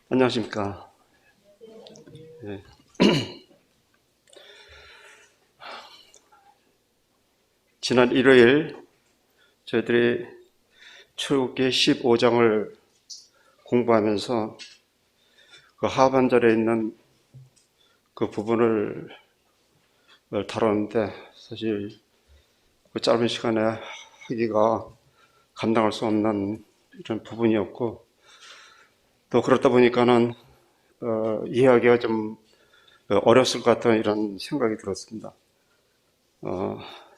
안녕하십니까. 예. 지난 일요일 저희들이 출애굽기 15장을 공부하면서 그 하반절에 있는 그 부분을 다뤘는데 사실 그 짧은 시간에 하기가 감당할 수 없는 이런 부분이었고, 또 그렇다 보니까는 이해하기가 좀 어렸을 것 같은 이런 생각이 들었습니다.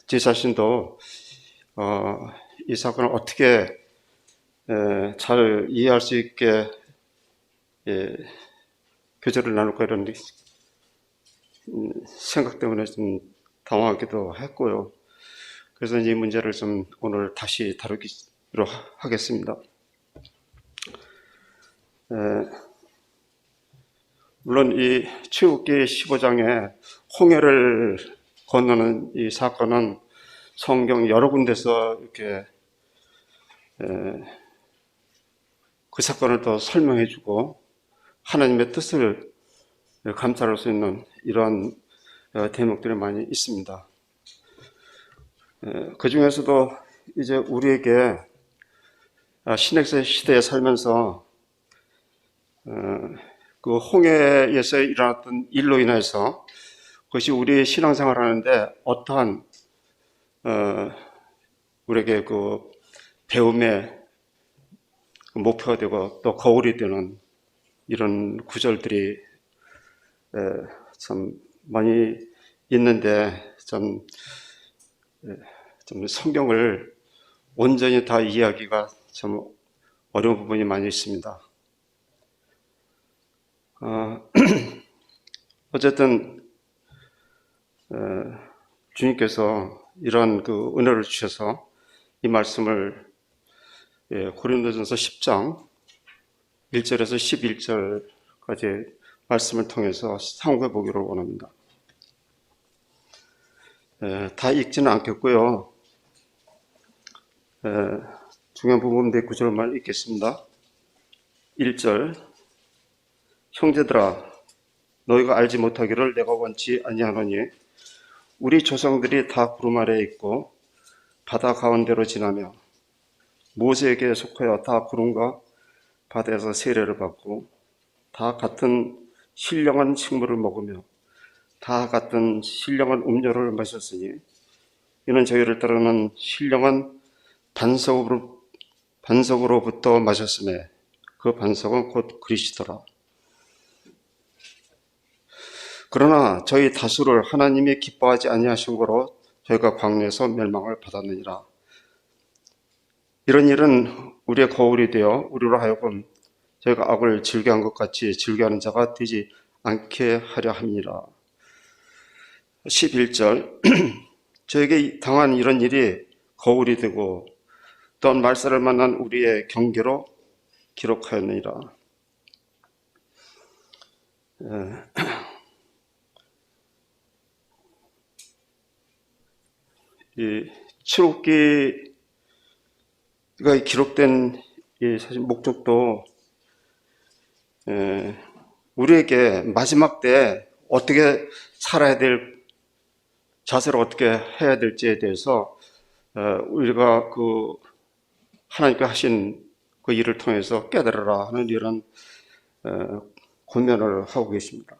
제 자신도 이 사건을 어떻게 잘 이해할 수 있게 교제를 나눌까 이런 생각 때문에 좀 당황하기도 했고요. 그래서 이 문제를 좀 오늘 다시 다루기로 하겠습니다. 물론 이 출애굽기 15장에 홍해를 건너는 이 사건은 성경 여러 군데서 이렇게 그 사건을 더 설명해주고 하나님의 뜻을 감찰할 수 있는 이러한 대목들이 많이 있습니다. 그 중에서도 이제 우리에게 신약세 시대에 살면서 그 홍해에서 일어났던 일로 인해서 그것이 우리의 신앙생활 하는데 어떠한 우리에게 그 배움의 목표가 되고 또 거울이 되는 이런 구절들이 참 많이 있는데 좀 성경을 온전히 다 이해하기가 참 어려운 부분이 많이 있습니다. 어쨌든 주님께서 이런 그 은혜를 주셔서 이 말씀을 고린도전서 10장 1절에서 11절까지 말씀을 통해서 상고해 보기를 원합니다. 다 읽지는 않겠고요. 중요한 부분들 구절만 읽겠습니다. 1절 형제들아 너희가 알지 못하기를 내가 원치 아니하노니 우리 조상들이 다 구름 아래에 있고 바다 가운데로 지나며 모세에게 속하여 다 구름과 바다에서 세례를 받고 다 같은 신령한 식물을 먹으며 다 같은 신령한 음료를 마셨으니 이는 저희를 따르는 신령한 반석으로부터 마셨음에 그 반석은 곧 그리스도라. 그러나 저희 다수를 하나님이 기뻐하지 아니하신 거로 저희가 광야에서 멸망을 받았느니라. 이런 일은 우리의 거울이 되어 우리로 하여금 저희가 악을 즐겨한 것 같이 즐겨하는 자가 되지 않게 하려 함이라. 11절 저에게 당한 이런 일이 거울이 되고 또한 말살을 만난 우리의 경계로 기록하였느니라. 이 출애굽기가 기록된 이 사실 목적도 우리에게 마지막 때 어떻게 살아야 될 자세를 어떻게 해야 될지에 대해서 우리가 그 하나님께 하신 그 일을 통해서 깨달으라 하는 이런 권면을 하고 계십니다.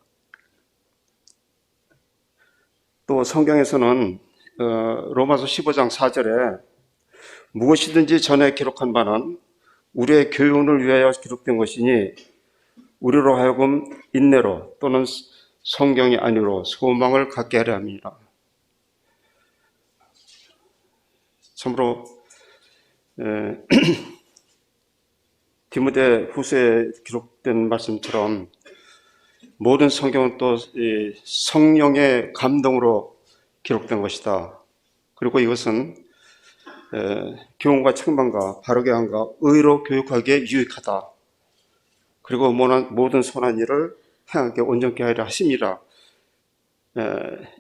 또 성경에서는 로마서 15장 4절에 무엇이든지 전에 기록한 바는 우리의 교훈을 위하여 기록된 것이니 우리로 하여금 인내로 또는 성경이 아니로 소망을 갖게 하려 합니다. 참으로 디모데 후서에 기록된 말씀처럼 모든 성경은 또 성령의 감동으로 기록된 것이다. 그리고 이것은 교훈과 책망과 바르게 함과 의로 교육하기에 유익하다. 그리고 모든 선한 일을 행하게 온전케 하려 하심이라.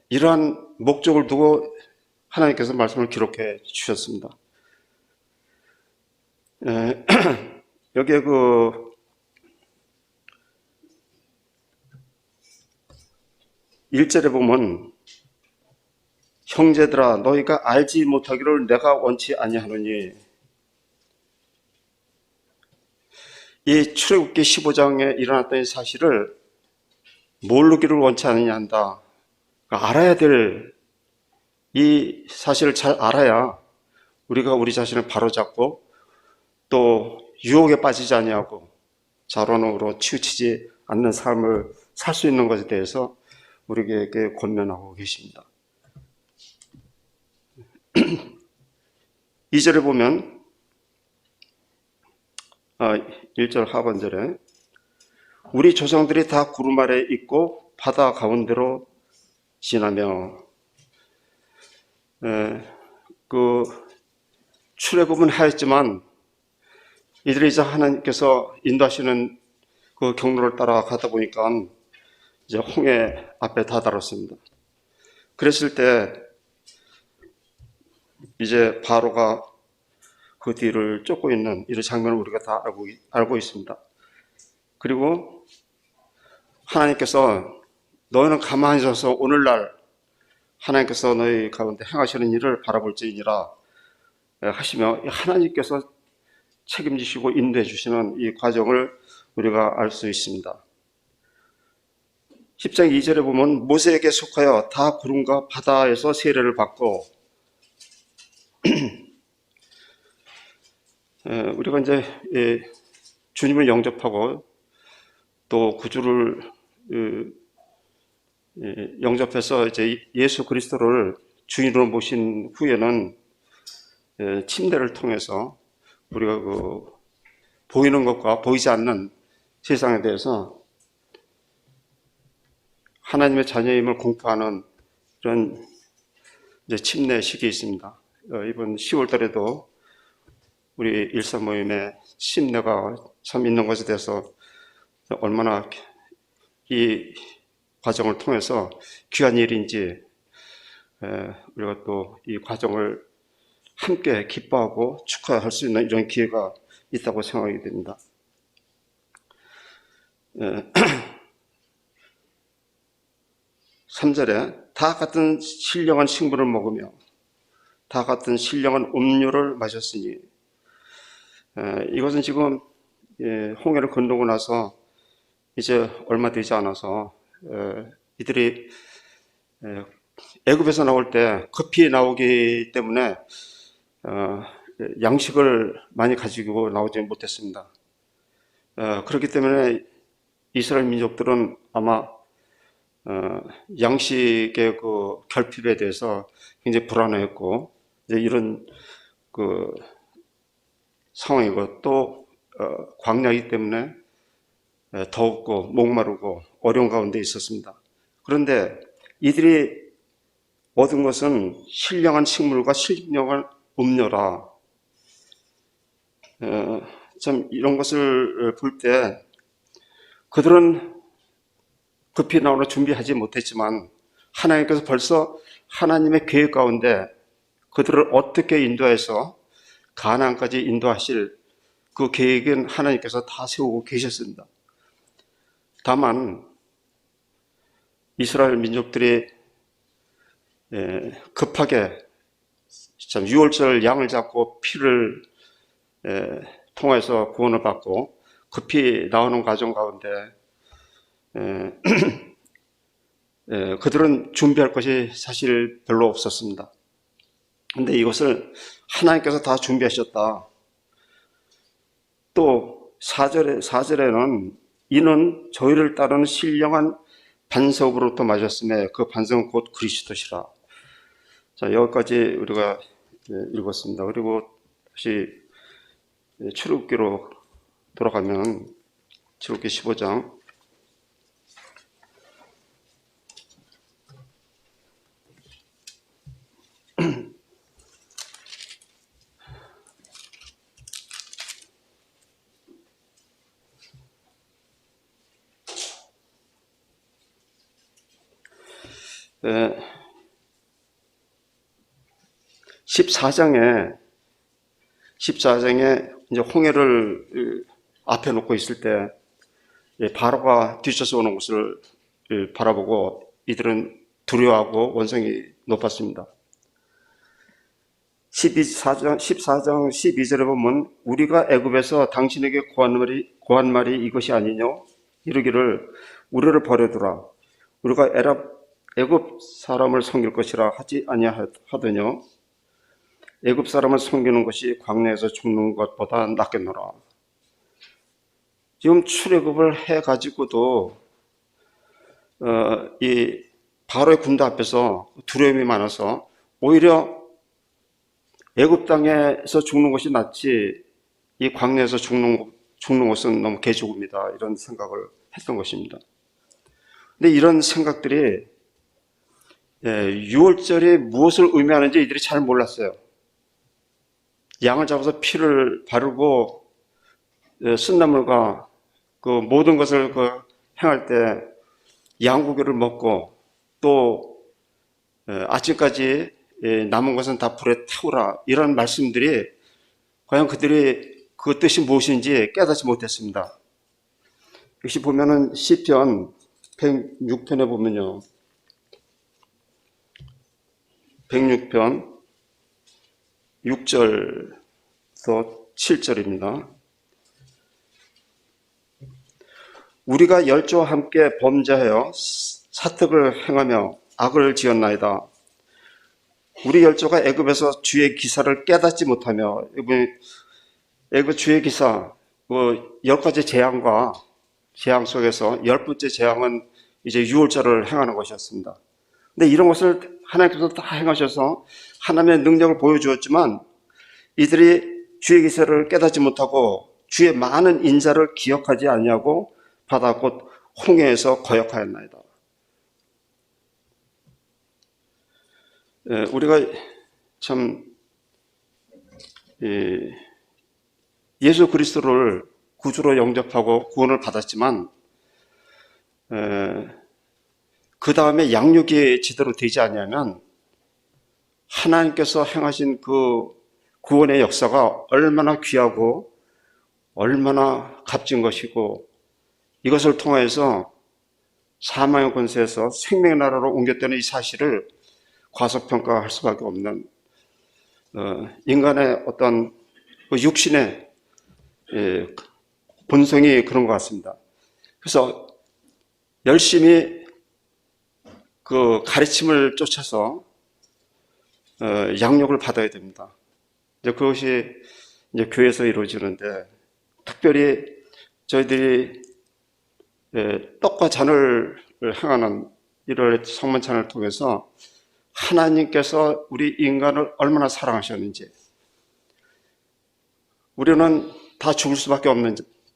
이러한 목적을 두고 하나님께서 말씀을 기록해 주셨습니다. 여기에 그 1절에 보면 형제들아 너희가 알지 못하기를 내가 원치 아니하노니, 이 출애굽기 15장에 일어났던 이 사실을 모르기를 원치 않느냐 한다. 그러니까 알아야 될 이 사실을 잘 알아야 우리가 우리 자신을 바로잡고 또 유혹에 빠지지 아니하고 자론으로 치우치지 않는 삶을 살 수 있는 것에 대해서 우리에게 권면하고 계십니다. 2절에 보면 1절 하반절에 우리 조상들이 다 구름 아래 있고 바다 가운데로 지나며, 그 출애굽은 하였지만 이들이 이제 하나님께서 인도하시는 그 경로를 따라가다 보니까 이제 홍해 앞에 다다랐습니다. 그랬을 때 이제 바로가 그 뒤를 쫓고 있는 이런 장면을 우리가 다 알고 있습니다. 그리고 하나님께서 너희는 가만히 서서 오늘날 하나님께서 너희 가운데 행하시는 일을 바라볼지니라 하시며, 하나님께서 책임지시고 인도해 주시는 이 과정을 우리가 알 수 있습니다. 10장 2절에 보면 모세에게 속하여 다 구름과 바다에서 세례를 받고, 우리가 이제 주님을 영접하고 또 구주를 영접해서 이제 예수 그리스도를 주인으로 모신 후에는 침례를 통해서 우리가 그 보이는 것과 보이지 않는 세상에 대해서 하나님의 자녀임을 공포하는 그런 이제 침례식이 있습니다. 이번 10월 달에도 우리 일산 모임에 침례가 참 있는 것에 대해서 얼마나 이 과정을 통해서 귀한 일인지 우리가 또 이 과정을 함께 기뻐하고 축하할 수 있는 이런 기회가 있다고 생각이 됩니다. 3절에 다 같은 신령한 식물을 먹으며 다 같은 신령한 음료를 마셨으니, 이것은 지금 홍해를 건너고 나서 이제 얼마 되지 않아서 이들이 애굽에서 나올 때 급히 나오기 때문에 양식을 많이 가지고 나오지 못했습니다. 그렇기 때문에 이스라엘 민족들은 아마 양식의 그 결핍에 대해서 굉장히 불안해했고, 이제 이런 그 상황이고 또 광야이기 때문에 더웠고 목마르고 어려운 가운데 있었습니다. 그런데 이들이 얻은 것은 신령한 식물과 신령한 음료라. 참 이런 것을 볼 때 그들은 급히 나오려 준비하지 못했지만 하나님께서 벌써 하나님의 계획 가운데 그들을 어떻게 인도해서 가나안까지 인도하실 그 계획은 하나님께서 다 세우고 계셨습니다. 다만 이스라엘 민족들이 급하게 참 유월절 양을 잡고 피를 통해서 구원을 받고 급히 나오는 과정 가운데 그들은 준비할 것이 사실 별로 없었습니다. 그런데 이것을 하나님께서 다 준비하셨다. 또 4절에는 이는 저희를 따르는 신령한 반석으로부터 마셨음에 그 반석은 곧 그리스도시라. 자, 여기까지 우리가 읽었습니다. 그리고 다시 출애굽기로 돌아가면 출애굽기 15장 네, 14장에 이제 홍해를 앞에 놓고 있을 때 바로가 뒤쳐서 오는 것을 바라보고 이들은 두려워하고 원성이 높았습니다. 14장 12절에 보면 우리가 애굽에서 당신에게 고한 말이 이것이 아니냐 이르기를 우리를 버려두라 우리가 애굽 사람을 섬길 것이라 하지 아니하더냐 애굽 사람을 섬기는 것이 광야에서 죽는 것보다 낫겠노라. 지금 출애굽을 해가지고도 이 바로의 군대 앞에서 두려움이 많아서 오히려 애굽 땅에서 죽는 것이 낫지 이 광야에서 죽는 것은 너무 개죽음이다 이런 생각을 했던 것입니다. 근데 이런 생각들이 유월절이 무엇을 의미하는지 이들이 잘 몰랐어요. 양을 잡아서 피를 바르고 쓴나물과 그 모든 것을 행할 때 양고기를 먹고 또 아침까지 남은 것은 다 불에 태우라 이런 말씀들이 과연 그들이 그 뜻이 무엇인지 깨닫지 못했습니다. 역시 보면은 시편 106편에 보면요 106편 6절부터 7절입니다. 우리가 열조와 함께 범죄하여 사특을 행하며 악을 지었나이다. 우리 열조가 애굽에서 주의 기사를 깨닫지 못하며 애굽 주의 기사 10가지 재앙과 재앙 속에서 10번째 재앙은 이제 유월절을 행하는 것이었습니다. 근데 이런 것을 하나님께서 다 행하셔서 하나님의 능력을 보여주었지만 이들이 주의 기사를 깨닫지 못하고 주의 많은 인자를 기억하지 아니하고 바다 곧 홍해에서 거역하였나이다. 우리가 참 예수 그리스도를 구주로 영접하고 구원을 받았지만 그 다음에 양육이 제대로 되지 않으면 하나님께서 행하신 그 구원의 역사가 얼마나 귀하고 얼마나 값진 것이고 이것을 통해서 사망의 권세에서 생명의 나라로 옮겼다는 이 사실을 과소평가할 수밖에 없는 인간의 어떤 육신의 본성이 그런 것 같습니다. 그래서 열심히 그 가르침을 쫓아서 양육을 받아야 됩니다. 이제 그것이 이제 교회에서 이루어지는데 특별히 저희들이 떡과 잔을 행하는 1월 성만찬을 통해서 하나님께서 우리 인간을 얼마나 사랑하셨는지 우리는 다 죽을 수밖에 없는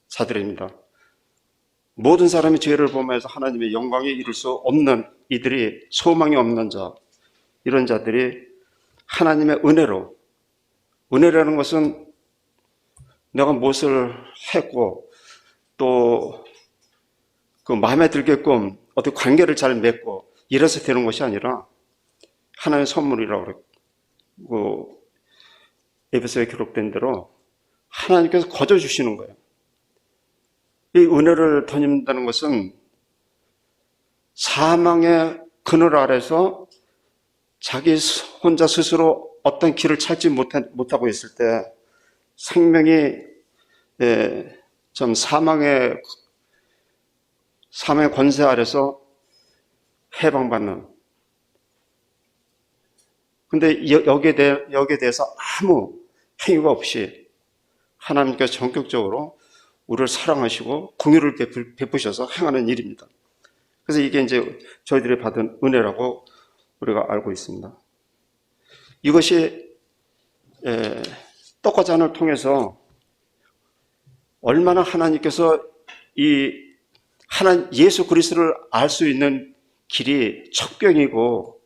자들입니다. 모든 사람이 죄를 범해서 하나님의 영광에 이룰 수 없는 이들이 소망이 없는 자 이런 자들이 하나님의 은혜라는 것은 내가 무엇을 했고 또 그 마음에 들게끔 어떤 관계를 잘 맺고 이래서 되는 것이 아니라 하나님의 선물이라고 그러고 에베소에 기록된 대로 하나님께서 거저 주시는 거예요. 이 은혜를 덧입는다는 것은 사망의 그늘 아래서 자기 혼자 스스로 어떤 길을 찾지 못하고 있을 때 생명이 좀 사망의 권세 아래서 해방받는. 근데 여기에 대해서 아무 행위가 없이 하나님께서 전격적으로 우리를 사랑하시고 긍휼을 베푸셔서 행하는 일입니다. 그래서 이게 이제 저희들이 받은 은혜라고 우리가 알고 있습니다. 이것이 떡과 잔을 통해서 얼마나 하나님께서 예수 그리스도를 알 수 있는 길이 척경이고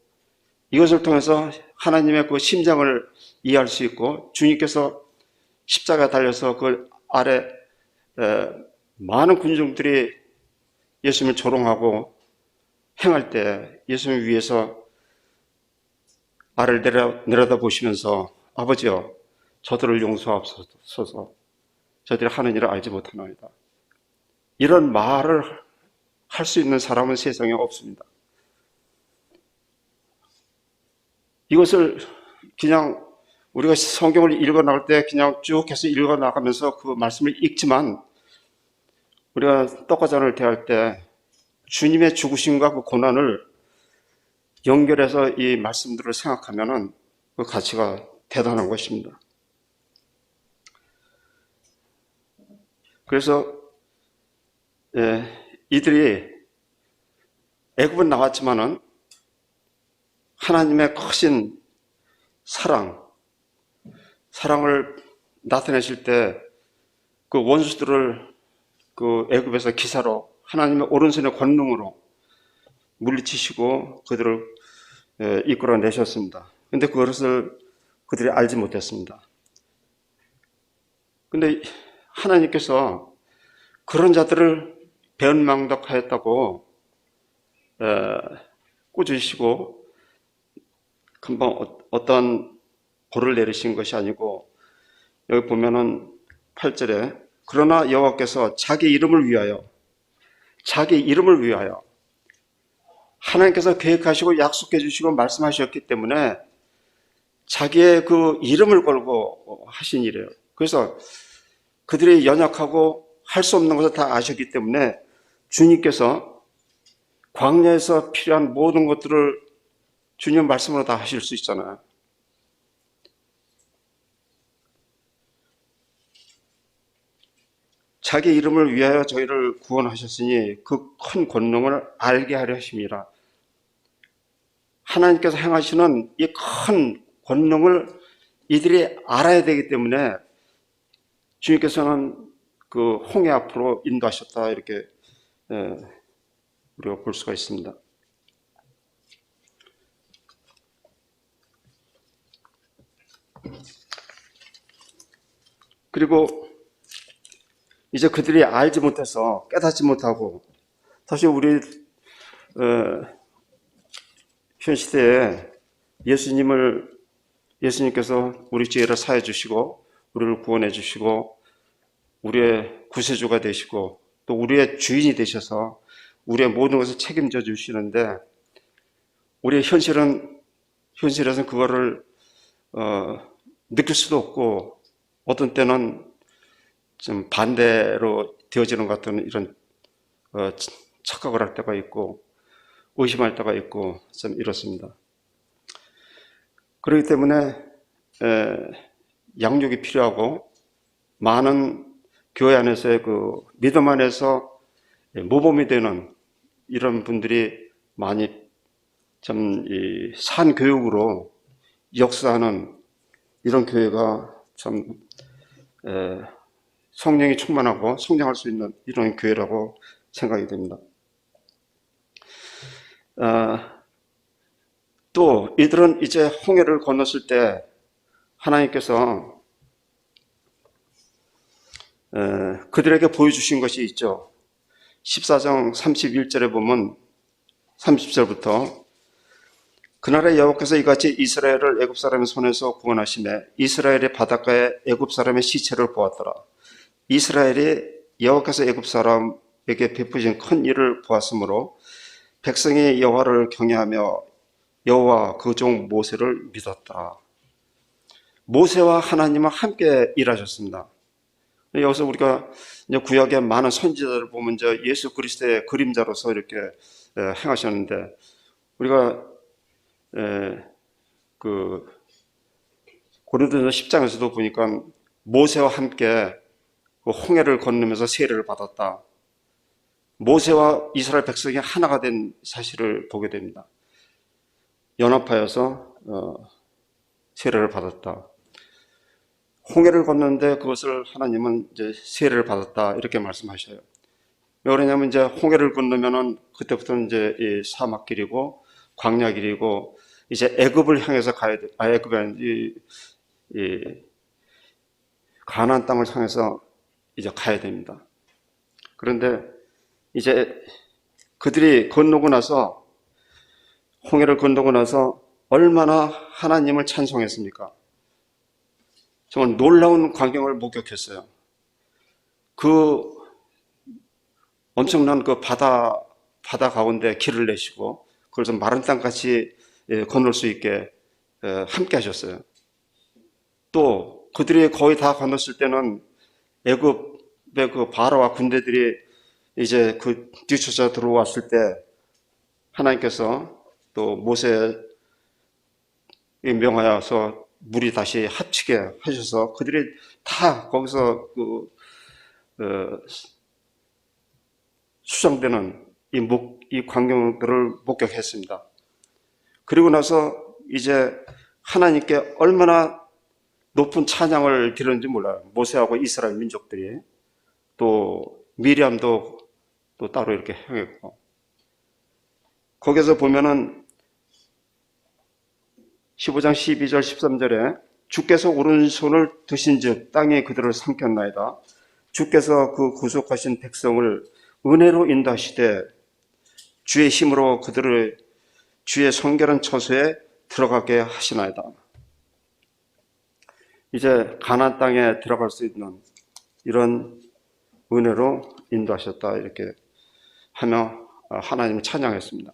이것을 통해서 하나님의 그 심장을 이해할 수 있고 주님께서 십자가에 달려서 그 아래 많은 군중들이 예수님을 조롱하고 행할 때 예수님 위에서 아래를 내려다 보시면서 아버지여 저들을 용서하옵소서 저들이 하는 일을 알지 못하나이다. 이런 말을 할 수 있는 사람은 세상에 없습니다. 이것을 그냥 우리가 성경을 읽어 나갈 때 그냥 쭉 해서 읽어 나가면서 그 말씀을 읽지만 우리가 떡과 잔을 대할 때 주님의 죽으심과 그 고난을 연결해서 이 말씀들을 생각하면은 그 가치가 대단한 것입니다. 그래서 이들이 애굽은 나왔지만은 하나님의 크신 사랑을 나타내실 때 그 원수들을 그 애굽에서 기사로 하나님의 오른손의 권능으로 물리치시고 그들을 이끌어내셨습니다. 그런데 그것을 그들이 알지 못했습니다. 그런데 하나님께서 그런 자들을 배은망덕하였다고 꾸짖으시고 금방 어떤 벌을 내리신 것이 아니고 여기 보면은 8절에 그러나 여호와께서 자기 이름을 위하여 하나님께서 계획하시고 약속해 주시고 말씀하셨기 때문에 자기의 그 이름을 걸고 하신 일이에요. 그래서 그들이 연약하고 할 수 없는 것을 다 아셨기 때문에 주님께서 광야에서 필요한 모든 것들을 주님 말씀으로 다 하실 수 있잖아요. 자기 이름을 위하여 저희를 구원하셨으니 그 큰 권능을 알게 하려 하심이라. 하나님께서 행하시는 이 큰 권능을 이들이 알아야 되기 때문에 주님께서는 그 홍해 앞으로 인도하셨다 이렇게 우리가 볼 수가 있습니다. 그리고 이제 그들이 알지 못해서 깨닫지 못하고 사실 우리 현 시대에 예수님께서 우리 죄를 사해 주시고 우리를 구원해 주시고 우리의 구세주가 되시고 또 우리의 주인이 되셔서 우리의 모든 것을 책임져 주시는데 우리의 현실에서는 그거를 느낄 수도 없고 어떤 때는 좀 반대로 되어지는 것 같은 이런 착각을 할 때가 있고 의심할 때가 있고 좀 이렇습니다. 그렇기 때문에 양육이 필요하고 많은 교회 안에서의 그 믿음 안에서 모범이 되는 이런 분들이 많이 참 산 교육으로 역사하는 이런 교회가 참 성령이 충만하고 성장할 수 있는 이런 교회라고 생각이 됩니다. 또 이들은 이제 홍해를 건넜을 때 하나님께서 그들에게 보여주신 것이 있죠. 14장 31절에 보면 30절부터 그날에 여호와께서 이같이 이스라엘을 애굽 사람의 손에서 구원하시매 이스라엘의 바닷가에 애굽 사람의 시체를 보았더라. 이스라엘이 여호와께서 애굽 사람에게 베푸신 큰 일을 보았으므로 백성이 여호와를 경외하며 여호와 그 종 모세를 믿었다. 모세와 하나님은 함께 일하셨습니다. 여기서 우리가 이제 구약의 많은 선지자들을 보면 이제 예수 그리스도의 그림자로서 이렇게 행하셨는데 우리가 그 고린도전서 10장에서도 보니까 모세와 함께 그 홍해를 건너면서 세례를 받았다. 모세와 이스라엘 백성이 하나가 된 사실을 보게 됩니다. 연합하여서 세례를 받았다. 홍해를 건너는데 그것을 하나님은 이제 세례를 받았다 이렇게 말씀하셔요. 왜 그러냐면 이제 홍해를 건너면은 그때부터는 이제 이 사막길이고 광야길이고 이제 애굽을 향해서 가야 돼. 애굽이 아니지 가나안 땅을 향해서 이제 가야 됩니다. 그런데 이제 그들이 건너고 나서 홍해를 건너고 나서 얼마나 하나님을 찬송했습니까? 정말 놀라운 광경을 목격했어요. 그 엄청난 그 바다 가운데 길을 내시고 그래서 마른 땅같이 건널 수 있게 함께 하셨어요. 또 그들이 거의 다 건넜을 때는 애굽의 그 바로와 군대들이 이제 그 뒤쳐져 들어왔을 때 하나님께서 또 모세에 명하여서 물이 다시 합치게 하셔서 그들이 다 거기서 수정되는 이 광경들을 목격했습니다. 그리고 나서 이제 하나님께 얼마나 높은 찬양을 드렸는지 몰라요. 모세하고 이스라엘 민족들이. 또 미리암도 또 따로 이렇게 행했고. 거기서 보면은 15장 12절 13절에 주께서 오른손을 드신즉 땅이 그들을 삼켰나이다. 주께서 그 구속하신 백성을 은혜로 인도하시되 주의 힘으로 그들을 주의 성결한 처소에 들어가게 하시나이다. 이제 가나안 땅에 들어갈 수 있는 이런 은혜로 인도하셨다 이렇게 하며 하나님을 찬양했습니다.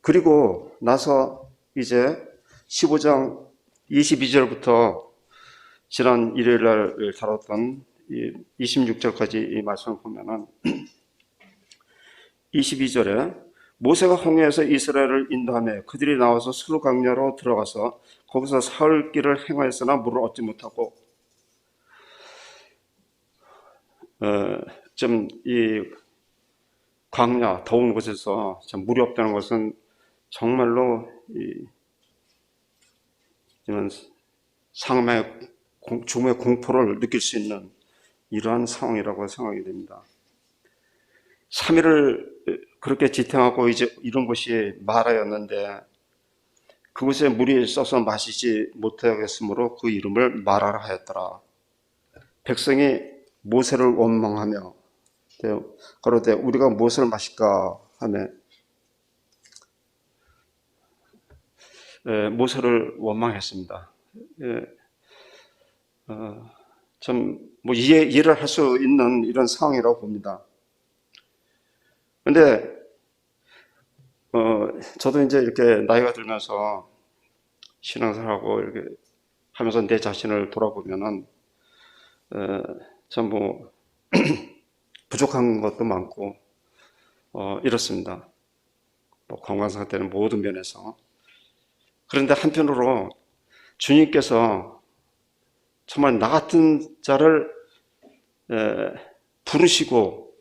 그리고 나서 이제 15장 22절부터 지난 일요일 날 다뤘던 26절까지 이 말씀을 보면은 22절에 모세가 홍해에서 이스라엘을 인도하며 그들이 나와서 수르 광야로 들어가서 거기서 사흘 길을 행하였으나 물을 얻지 못하고 좀 이 광야 더운 곳에서 참 물이 없다는 것은 정말로 이런 상황의 죽음의 공포를 느낄 수 있는 이러한 상황이라고 생각이 됩니다. 3일을 그렇게 지탱하고 이제 이런 곳이 마라였는데 그곳에 물이 써서 마시지 못하겠으므로 그 이름을 마라라 하였더라. 백성이 모세를 원망하며 그러되 우리가 무엇을 마실까 하며 모세를 원망했습니다. 참 뭐 이해를 할 수 있는 이런 상황이라고 봅니다. 근데 저도 이제 이렇게 나이가 들면서 신앙생활하고 이렇게 하면서 내 자신을 돌아보면은 참 뭐 부족한 것도 많고 이렇습니다. 뭐 건강 상태는 모든 면에서. 그런데 한편으로 주님께서 정말 나 같은 자를 부르시고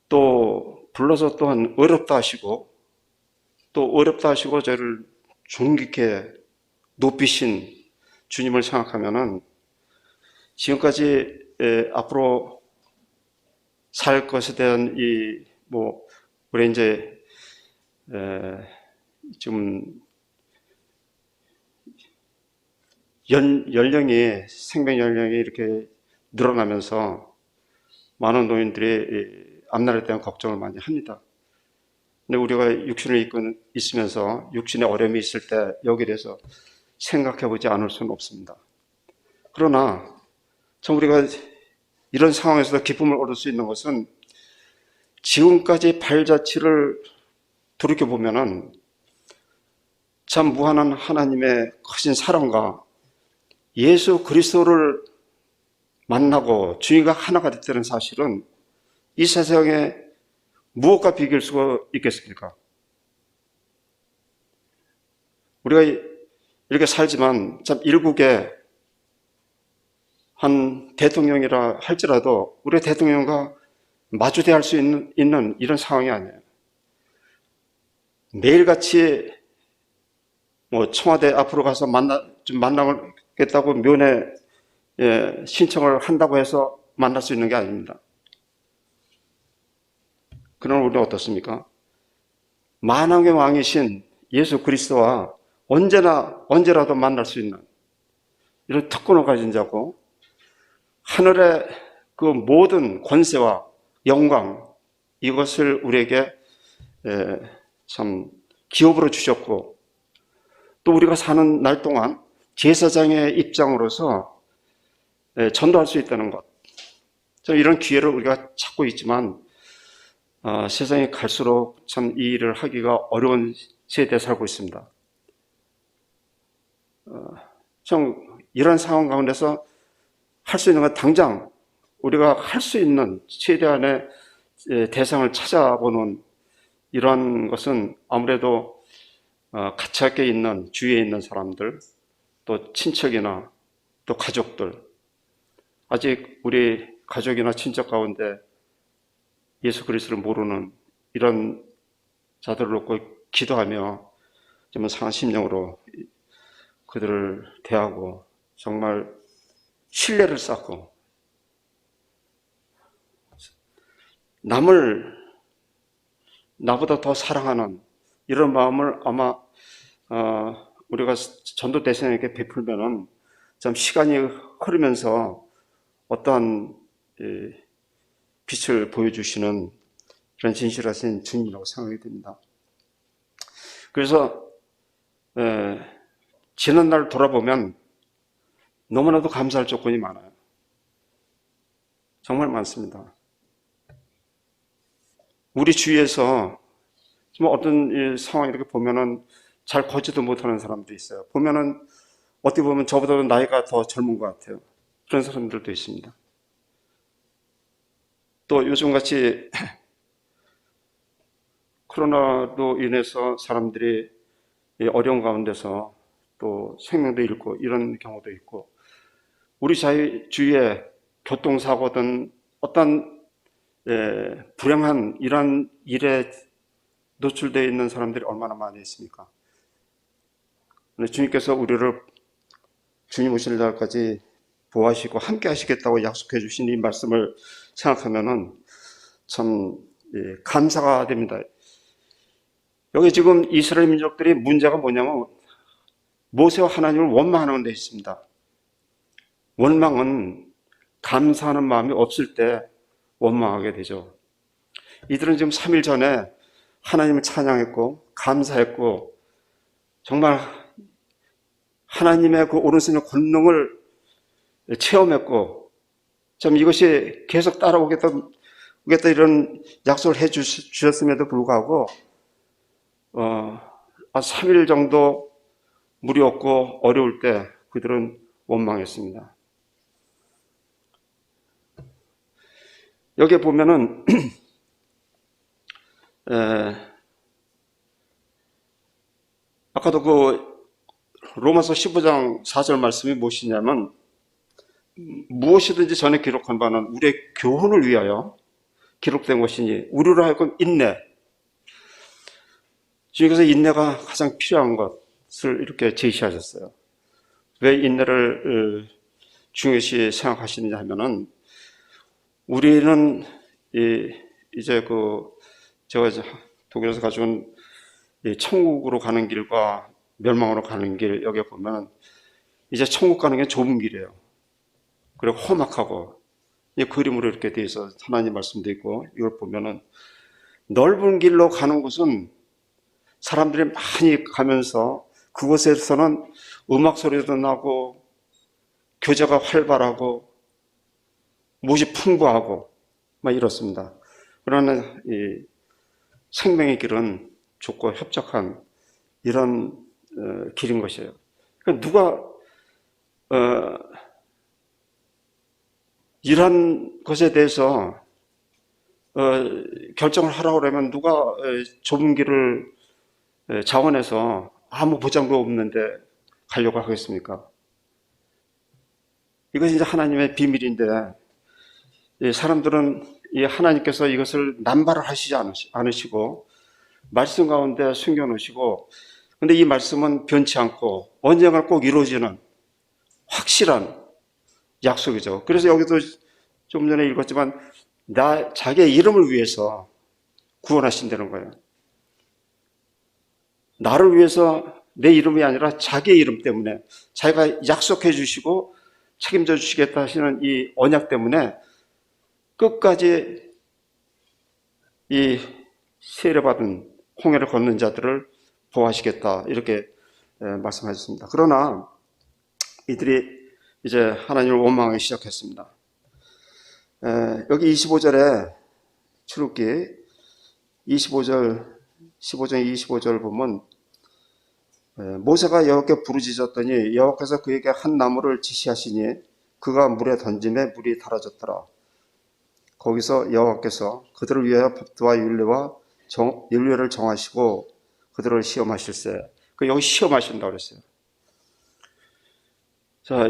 또 불러서 또한 어렵다 하시고 또 어렵다 하시고 저를 존귀케 높이신 주님을 생각하면은 지금까지 앞으로 살 것에 대한 우리 이제 좀 연령이 생명 연령이 이렇게 늘어나면서 많은 노인들이 앞날에 대한 걱정을 많이 합니다. 근데 우리가 육신을 입고 있으면서 육신에 어려움이 있을 때 여기에 대해서 생각해 보지 않을 수는 없습니다. 그러나 참 우리가 이런 상황에서도 기쁨을 얻을 수 있는 것은 지금까지 발자취를 돌이켜 보면은 참 무한한 하나님의 크신 사랑과 예수 그리스도를 만나고 주님과 하나가 됐다는 사실은 이 세상에 무엇과 비교할 수가 있겠습니까? 우리가 이렇게 살지만 참 일국의 한 대통령이라 할지라도 우리 대통령과 마주대할 수 있는 이런 상황이 아니에요. 매일같이 청와대 앞으로 가서 만나겠다고 면회 신청을 한다고 해서 만날 수 있는 게 아닙니다. 그러나 우리는 어떻습니까? 만왕의 왕이신 예수 그리스도와 언제라도 만날 수 있는 이런 특권을 가진 자고 하늘의 그 모든 권세와 영광 이것을 우리에게 참 기업으로 주셨고 또 우리가 사는 날 동안 제사장의 입장으로서 전도할 수 있다는 것 이런 기회를 우리가 찾고 있지만 세상이 갈수록 참 이 일을 하기가 어려운 세대에 살고 있습니다. 좀 이런 상황 가운데서 할 수 있는 건 당장 우리가 할 수 있는 최대한의 대상을 찾아보는 이런 것은 아무래도 가깝게 있는 주위에 있는 사람들, 또 친척이나 또 가족들, 아직 우리 가족이나 친척 가운데 예수 그리스도를 모르는 이런 자들을 놓고 기도하며 좀 상한 심령으로 그들을 대하고 정말 신뢰를 쌓고 남을 나보다 더 사랑하는 이런 마음을 아마 우리가 전도 대상에게 베풀면은 좀 시간이 흐르면서 어떠한 빛을 보여주시는 그런 진실하신 주님이라고 생각이 듭니다. 그래서 지난 날 돌아보면 너무나도 감사할 조건이 많아요. 정말 많습니다. 우리 주위에서 좀 어떤 상황 이렇게 보면은 잘 걷지도 못하는 사람도 있어요. 보면은 어떻게 보면 저보다 나이가 더 젊은 것 같아요. 그런 사람들도 있습니다. 또 요즘같이 코로나로 인해서 사람들이 어려운 가운데서 또 생명도 잃고 이런 경우도 있고, 우리 주위에 교통사고든 어떤 불행한 이런 일에 노출되어 있는 사람들이 얼마나 많이 있습니까? 주님께서 우리를 주님 오실 날까지 보호하시고 함께 하시겠다고 약속해 주신 이 말씀을 생각하면은 참 감사가 됩니다. 여기 지금 이스라엘 민족들이 문제가 뭐냐면 모세와 하나님을 원망하는 데 있습니다. 원망은 감사하는 마음이 없을 때 원망하게 되죠. 이들은 지금 3일 전에 하나님을 찬양했고 감사했고 정말 하나님의 그 오른손의 권능을 체험했고 좀 이것이 계속 따라오겠다 이런 약속을 해 주셨음에도 불구하고 3일 정도 물이 없고 어려울 때 그들은 원망했습니다. 여기에 보면은 아까도 그 로마서 15장 4절 말씀이 무엇이냐면 무엇이든지 전에 기록한 바는 우리의 교훈을 위하여 기록된 것이니 우리로 하여금 인내, 주님께서 인내가 가장 필요한 것을 이렇게 제시하셨어요. 왜 인내를 중요시 생각하시느냐 하면은 우리는 이제 제가 독일에서 가져온 천국으로 가는 길과 멸망으로 가는 길, 여기에 보면 이제 천국 가는 게 좁은 길이에요. 그리고 험악하고 그림으로 이렇게 돼 있어 하나님 말씀도 있고, 이걸 보면은 넓은 길로 가는 곳은 사람들이 많이 가면서 그곳에서는 음악 소리도 나고 교제가 활발하고 무엇이 풍부하고 막 이렇습니다. 그러나 이 생명의 길은 좁고 협착한 이런 길인 것이에요. 그러니까 누가 이런 것에 대해서 결정을 하라고 그러면 누가 좁은 길을 자원해서 아무 보장도 없는데 가려고 하겠습니까? 이것이 이제 하나님의 비밀인데 사람들은 하나님께서 이것을 남발을 하시지 않으시고 말씀 가운데 숨겨놓으시고, 근데 이 말씀은 변치 않고 언젠가 꼭 이루어지는 확실한 약속이죠. 그래서 여기도 좀 전에 읽었지만 자기의 이름을 위해서 구원하신다는 거예요. 나를 위해서 내 이름이 아니라 자기의 이름 때문에 자기가 약속해 주시고 책임져 주시겠다 하시는 이 언약 때문에 끝까지 이 세례받은 홍해를 걷는 자들을 보호하시겠다 이렇게 말씀하셨습니다. 그러나 이들이 이제 하나님을 원망하기 시작했습니다. 여기 25절에 출애굽기 25절, 15장 25절 보면 모세가 여호와께 부르짖었더니 여호와께서 그에게 한 나무를 지시하시니 그가 물에 던짐에 물이 달아졌더라. 거기서 여호와께서 그들을 위하여 법도와 율례를 정하시고 그들을 시험하실세. 여기 시험하신다고 그랬어요. 자,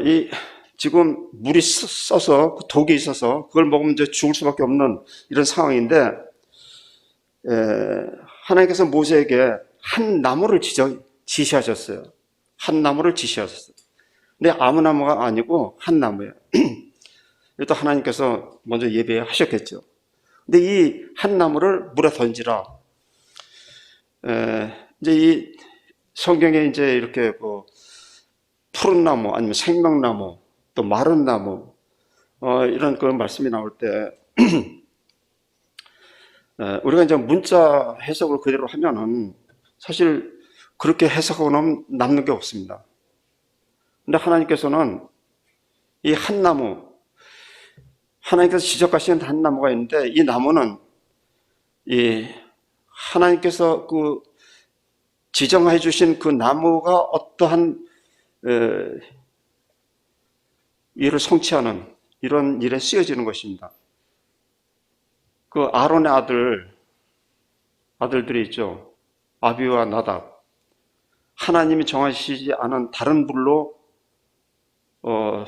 지금 물이 써서 독이 있어서 그걸 먹으면 이제 죽을 수밖에 없는 이런 상황인데 하나님께서 모세에게 한 나무를 지시하셨어요. 한 나무를 지시하셨어요. 근데 아무 나무가 아니고 한 나무예요. 또 하나님께서 먼저 예배하셨겠죠. 근데 이 한 나무를 물에 던지라. 이제 이 성경에 이제 이렇게 푸른 나무 아니면 생명나무 또 마른 나무 이런 그런 말씀이 나올 때 우리가 이제 문자 해석을 그대로 하면은 사실 그렇게 해석하고는 남는 게 없습니다. 근데 하나님께서는 이 한 나무, 하나님께서 지적하시는 한 나무가 있는데 이 나무는 하나님께서 지정해 주신 그 나무가 어떠한 일을 성취하는 이런 일에 쓰여지는 것입니다. 아론의 아들들이 있죠. 아비와 나답. 하나님이 정하시지 않은 다른 불로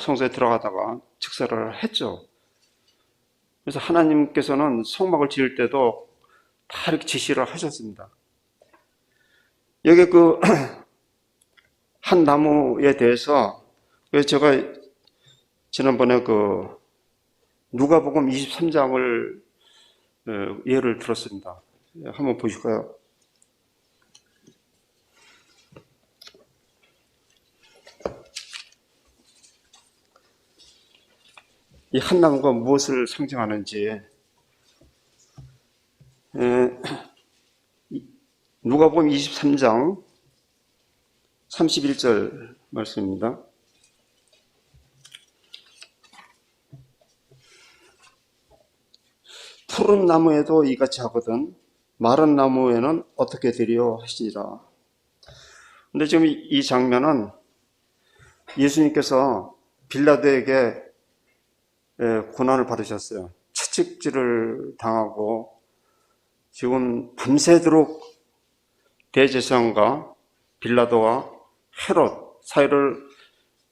성소에 들어가다가 즉사를 했죠. 그래서 하나님께서는 성막을 지을 때도 다 이렇게 지시를 하셨습니다. 여기 한 나무에 대해서 제가 지난번에 누가복음 23장을 예를 들었습니다. 한번 보실까요? 이 한 나무가 무엇을 상징하는지 누가복음 23장 31절 말씀입니다. 푸른 나무에도 이같이 하거든 마른 나무에는 어떻게 되리요 하시니라. 근데 지금 이 장면은 예수님께서 빌라도에게 고난을 받으셨어요. 채찍질을 당하고 지금 밤새도록 대제사장과 빌라도와 헤롯 사이를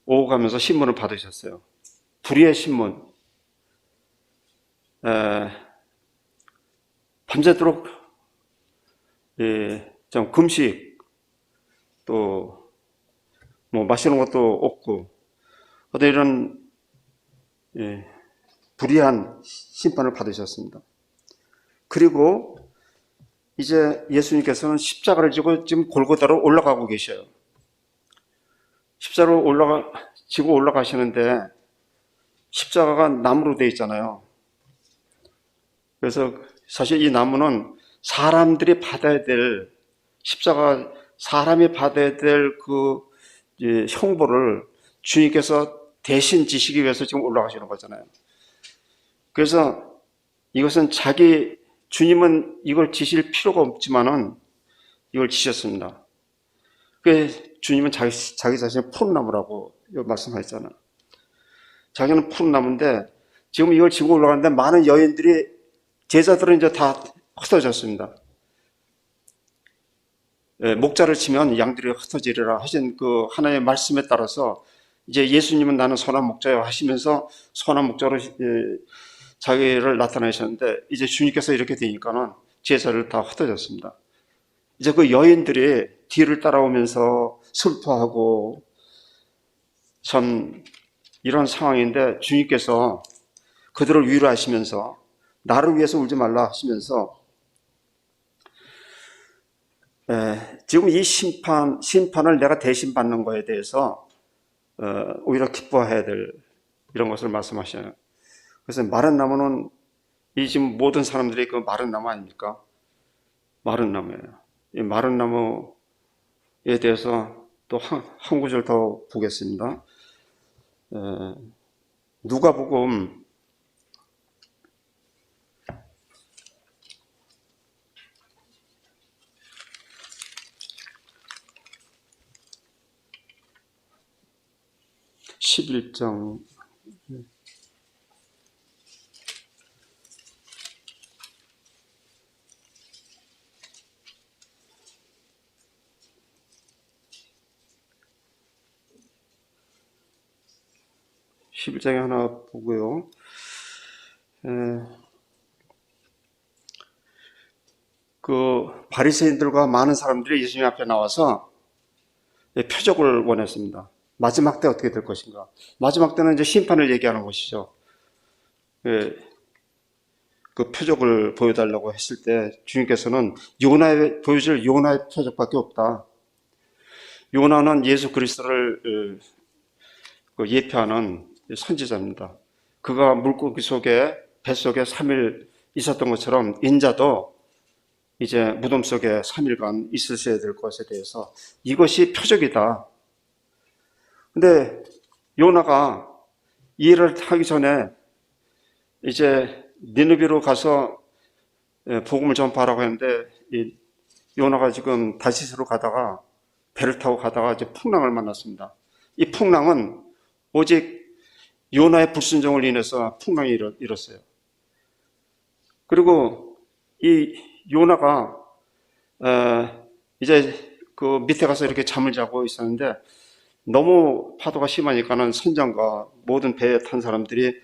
오고 가면서 신문을 받으셨어요. 불의의 신문. 밤새도록 좀 금식 또 뭐 마시는 것도 없고 어떤 이런 불의한 심판을 받으셨습니다. 그리고 이제 예수님께서는 십자가를 지고 지금 골고다로 올라가고 계셔요. 십자가로 지고 올라가시는데 십자가가 나무로 되어 있잖아요. 그래서 사실 이 나무는 사람들이 받아야 될 십자가 사람이 받아야 될 형벌을 주님께서 대신 지시기 위해서 지금 올라가시는 거잖아요. 그래서 이것은 주님은 이걸 지실 필요가 없지만은 이걸 지셨습니다. 주님은 자기 자신을 푸른 나무라고 말씀하셨잖아요. 자기는 푸른 나무인데 지금 이걸 지고 올라가는데 많은 제자들은 이제 다 흩어졌습니다. 목자를 치면 양들이 흩어지리라 하신 하나님의 말씀에 따라서 이제 예수님은 나는 선한 목자요 하시면서 선한 목자로 자기를 나타내셨는데 이제 주님께서 이렇게 되니까는 제자를 다 흩어졌습니다. 이제 여인들이 뒤를 따라오면서 슬퍼하고 참 이런 상황인데 주님께서 그들을 위로하시면서 나를 위해서 울지 말라 하시면서 지금 이 심판을 내가 대신 받는 거에 대해서 오히려 기뻐해야 될 이런 것을 말씀하셔요. 그래서 마른 나무는 이 지금 모든 사람들이 마른 나무 아닙니까? 마른 나무예요. 이 마른 나무에 대해서 또 한 구절 더 보겠습니다. 누가복음 11장 11장에 하나 보고요. 그 바리새인들과 많은 사람들이 예수님 앞에 나와서 표적을 원했습니다. 마지막 때 어떻게 될 것인가. 마지막 때는 이제 심판을 얘기하는 것이죠. 그 표적을 보여달라고 했을 때 주님께서는 보여줄 요나의 표적밖에 없다. 요나는 예수 그리스도를 예표하는 선지자입니다. 그가 물고기 속에 뱃속에 3일 있었던 것처럼 인자도 이제 무덤 속에 3일간 있으셔야 될 것에 대해서 이것이 표적이다. 근데 요나가 이 일을 하기 전에 이제 니느비로 가서 복음을 전파하라고 했는데 이 요나가 지금 다시스로 가다가 배를 타고 가다가 이제 풍랑을 만났습니다. 이 풍랑은 오직 요나의 불순종을 인해서 풍랑이 일었어요. 그리고 이 요나가 이제 그 밑에 가서 이렇게 잠을 자고 있었는데 너무 파도가 심하니까는 선장과 모든 배에 탄 사람들이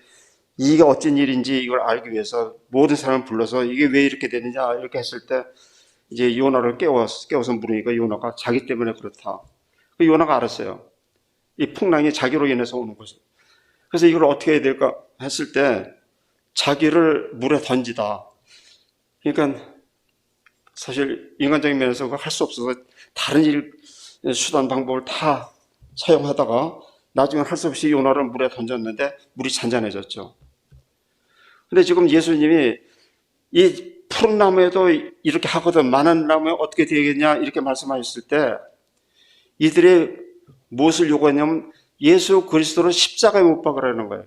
이게 어쩐 일인지 이걸 알기 위해서 모든 사람을 불러서 이게 왜 이렇게 되느냐 이렇게 했을 때 이제 요나를 깨워서 물으니까 요나가 자기 때문에 그렇다. 그 요나가 알았어요. 이 풍랑이 자기로 인해서 오는 것을. 그래서 이걸 어떻게 해야 될까 했을 때 자기를 물에 던지다. 그러니까 사실 인간적인 면에서 그거 할 수 없어서 다른 수단 방법을 다 사용하다가 나중에 할 수 없이 요나를 물에 던졌는데 물이 잔잔해졌죠. 근데 지금 예수님이 이 푸른 나무에도 이렇게 하거든 많은 나무에 어떻게 되겠냐 이렇게 말씀하셨을 때 이들이 무엇을 요구했냐면 예수 그리스도를 십자가에 못 박으라는 거예요.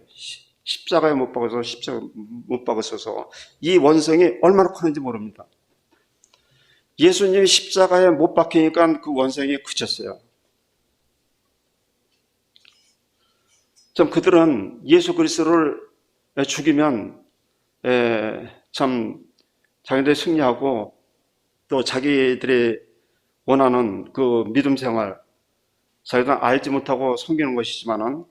십자가에 못 박으셔서 이 원성이 얼마나 크는지 모릅니다. 예수님이 십자가에 못 박히니까 그 원성이 그쳤어요. 좀 그들은 예수 그리스도를 죽이면 참 자기들이 승리하고 또 자기들이 원하는 그 믿음 생활 자기들은 알지 못하고 섬기는 것이지만은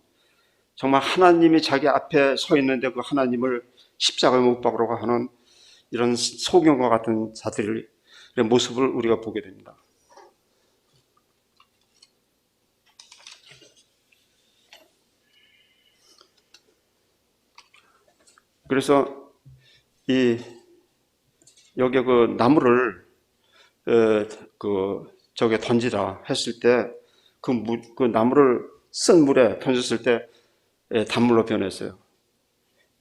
정말 하나님이 자기 앞에 서 있는데 그 하나님을 십자가에 못 박으라고 하는 이런 소경과 같은 자들의 모습을 우리가 보게 됩니다. 그래서 여기 그 나무를 저게 던지라 했을 때 그 나무를 쓴 물에 던졌을 때 단물로 변했어요.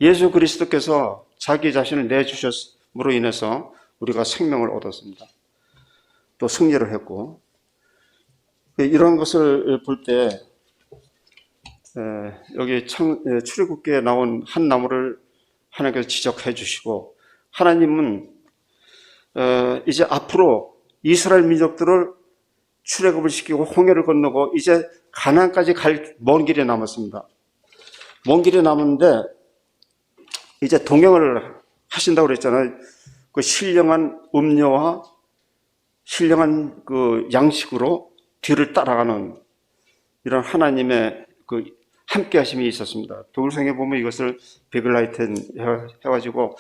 예수 그리스도께서 자기 자신을 내주셨음으로 인해서 우리가 생명을 얻었습니다. 또 승리를 했고 이런 것을 볼 때 여기 출애굽기에 나온 한 나무를 하나님께서 지적해 주시고 하나님은 이제 앞으로 이스라엘 민족들을 출애굽을 시키고 홍해를 건너고 이제 가나안까지 갈 먼 길이 남았습니다. 먼 길이 남았는데 이제 동행을 하신다고 그랬잖아요. 그 신령한 음료와 신령한 그 양식으로 뒤를 따라가는 이런 하나님의 그 함께 하심이 있었습니다. 도굴성에 보면 이것을 베글라이텐 해가지고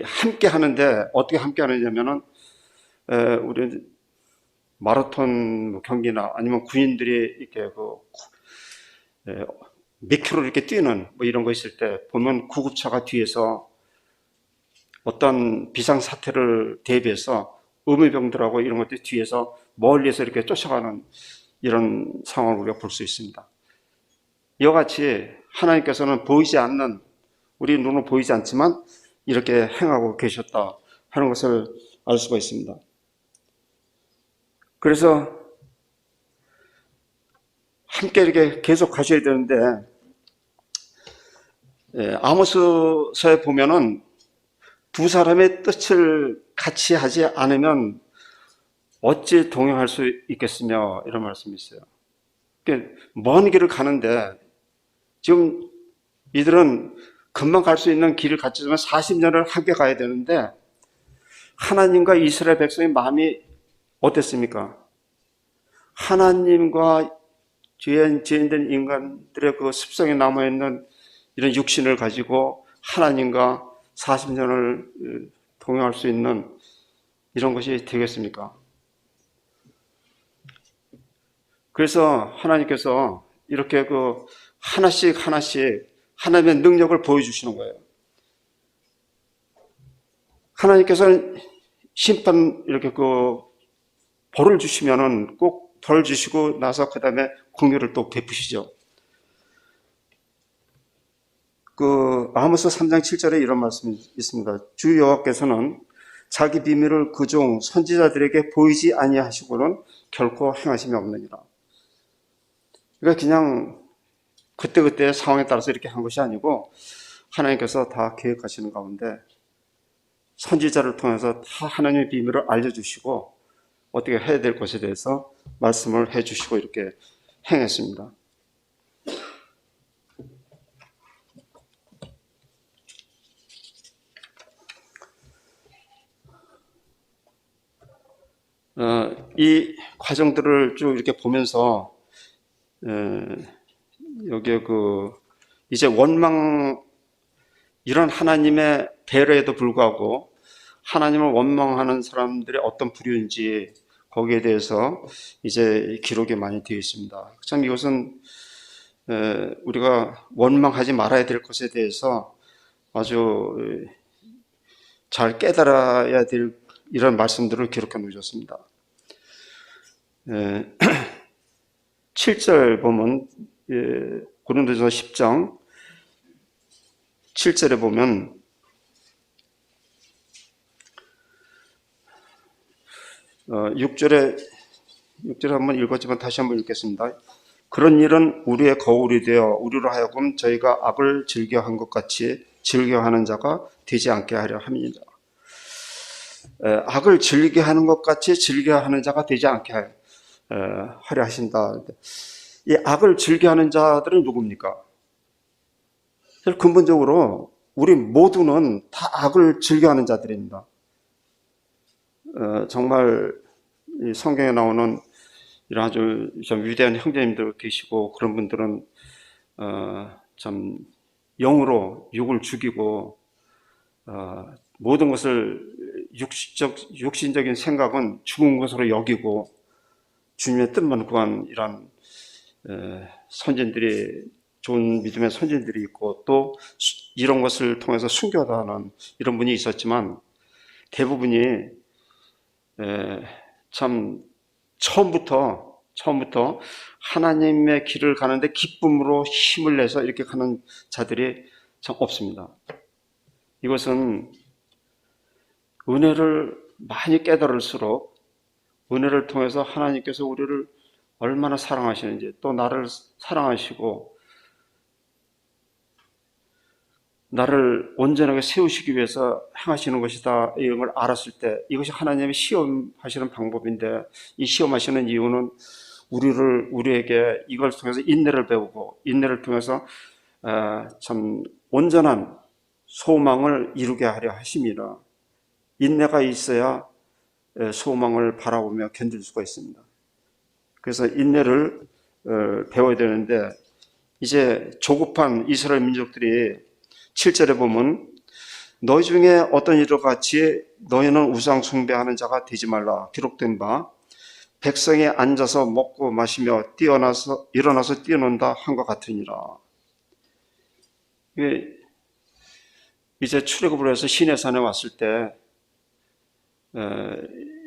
함께 하는데 어떻게 함께 하느냐면은 우리 마라톤 경기나 아니면 군인들이 이렇게 몇 킬로 이렇게 뛰는 뭐 이런 거 있을 때 보면 구급차가 뒤에서 어떤 비상사태를 대비해서 의무병들하고 이런 것들이 뒤에서 멀리서 이렇게 쫓아가는 이런 상황을 우리가 볼 수 있습니다. 이와 같이 하나님께서는 보이지 않는, 우리 눈으로 보이지 않지만 이렇게 행하고 계셨다 하는 것을 알 수가 있습니다. 그래서 함께 이렇게 계속 가셔야 되는데 아모스서에 보면은 두 사람의 뜻을 같이 하지 않으면 어찌 동행할 수 있겠으며 이런 말씀이 있어요. 먼 길을 가는데 지금 이들은 금방 갈 수 있는 길을 갖추려면 40년을 함께 가야 되는데 하나님과 이스라엘 백성의 마음이 어땠습니까? 하나님과 죄인된 인간들의 그 습성에 남아있는 이런 육신을 가지고 하나님과 40년을 동행할 수 있는 이런 것이 되겠습니까? 그래서 하나님께서 이렇게 그 하나씩 하나님의 능력을 보여주시는 거예요. 하나님께서는 심판 이렇게 그 벌을 주시면은 꼭 벌 주시고 나서 그 다음에 공유를 또 베푸시죠. 그 아모스 3장 7절에 이런 말씀이 있습니다. 주 여호와께서는 자기 비밀을 그종 선지자들에게 보이지 아니하시고는 결코 행하심이 없느니라. 그러니까 그냥 그때그때 상황에 따라서 이렇게 한 것이 아니고 하나님께서 다 계획하시는 가운데 선지자를 통해서 다 하나님의 비밀을 알려주시고 어떻게 해야 될 것에 대해서 말씀을 해주시고 이렇게 행했습니다. 이 과정들을 쭉 이렇게 보면서 여기에 이제 이런 하나님의 배려에도 불구하고 하나님을 원망하는 사람들의 어떤 부류인지 거기에 대해서 이제 기록이 많이 되어 있습니다. 참 이것은 우리가 원망하지 말아야 될 것에 대해서 아주 잘 깨달아야 될 이런 말씀들을 기록해 놓으셨습니다. 7절 보면 고린도전서 10장 7절에 보면 어, 6절에 한번 읽었지만 다시 한번 읽겠습니다. 그런 일은 우리의 거울이 되어 우리로 하여금 저희가 악을 즐겨한 것 같이 즐겨하는 자가 되지 않게 하려 함이니라. 악을 즐겨하는 것 같이 즐겨하는 자가 되지 않게 하려 하신다. 이 악을 즐겨하는 자들은 누굽니까? 근본적으로 우리 모두는 다 악을 즐겨하는 자들입니다. 정말 성경에 나오는 이런 아주 좀 위대한 형제님들 계시고 그런 분들은 참 영으로 육을 죽이고 모든 것을 육신적인 생각은 죽은 것으로 여기고 주님의 뜻만 구한 이런 선진들이 좋은 믿음의 선진들이 있고 또 이런 것을 통해서 순교하는 이런 분이 있었지만 대부분이 참 처음부터 하나님의 길을 가는데 기쁨으로 힘을 내서 이렇게 가는 자들이 참 없습니다. 이것은 은혜를 많이 깨달을수록 은혜를 통해서 하나님께서 우리를 얼마나 사랑하시는지 또 나를 사랑하시고 나를 온전하게 세우시기 위해서 행하시는 것이다 이런 걸 알았을 때 이것이 하나님의 시험하시는 방법인데 이 시험하시는 이유는 우리에게 이걸 통해서 인내를 배우고 인내를 통해서 참 온전한 소망을 이루게 하려 하심이라. 인내가 있어야 소망을 바라보며 견딜 수가 있습니다. 그래서 인내를 배워야 되는데 이제 조급한 이스라엘 민족들이 7절에 보면 너희 중에 어떤 이와 같이 너희는 우상 숭배하는 자가 되지 말라 기록된 바 백성이 앉아서 먹고 마시며 일어나서 뛰어논다 한 것 같으니라. 이제 출애굽을 해서 시내산에 왔을 때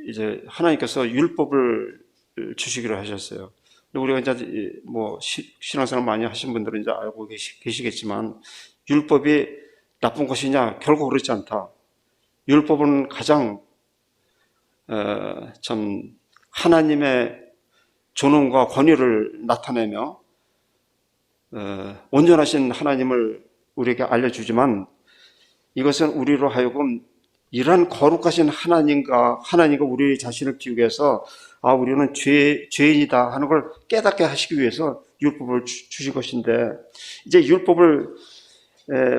이제 하나님께서 율법을 주시기로 하셨어요. 우리가 이제 뭐 신앙생활 많이 하신 분들은 이제 알고 계시겠지만 율법이 나쁜 것이냐? 결코 그렇지 않다. 율법은 가장 참 하나님의 존엄과 권위를 나타내며 온전하신 하나님을 우리에게 알려주지만 이것은 우리로 하여금 이러한 거룩하신 하나님과 우리 자신을 키우기 위해서 아, 우리는 죄인이다 하는 걸 깨닫게 하시기 위해서 율법을 주신 것인데, 이제 율법을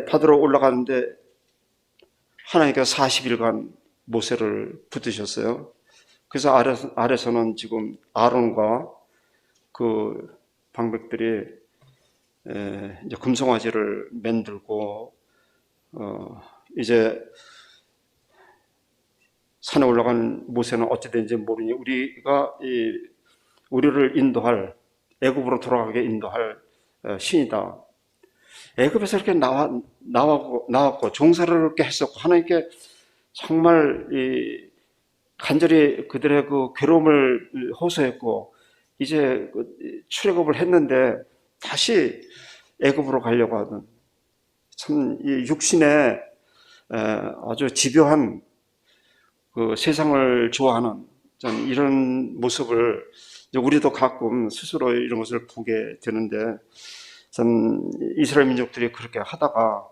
받으러 올라가는데 하나님께서 40일간 모세를 붙드셨어요. 그래서 아래서는 지금 아론과 그 방백들이 이제 금송아지를 만들고 이제 산에 올라간 모세는 어찌 된지 모르니 우리를 인도할, 애굽으로 돌아가게 인도할 신이다. 애굽에서 이렇게 나왔고 종살을 이렇게 했었고 하나님께 정말 간절히 그들의 그 괴로움을 호소했고 이제 출애굽을 했는데 다시 애굽으로 가려고 하는 참 육신의 아주 집요한 그 세상을 좋아하는 이런 모습을 우리도 가끔 스스로 이런 것을 보게 되는데 참 이스라엘 민족들이 그렇게 하다가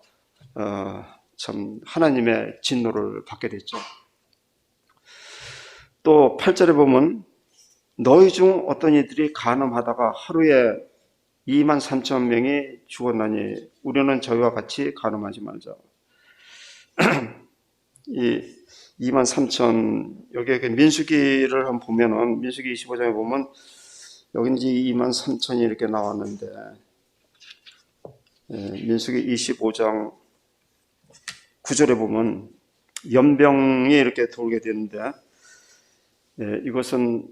참 하나님의 진노를 받게 됐죠. 또 8절에 보면 너희 중 어떤 이들이 간음하다가 하루에 23,000명이 죽었나니 우리는 저희와 같이 간음하지 말자. 이 23,000 여기 민수기를 한번 보면은 민수기 25장에 보면 여기 이제 23,000이 이렇게 나왔는데 민수기 25장 9절에 보면 연병이 이렇게 돌게 되는데 이것은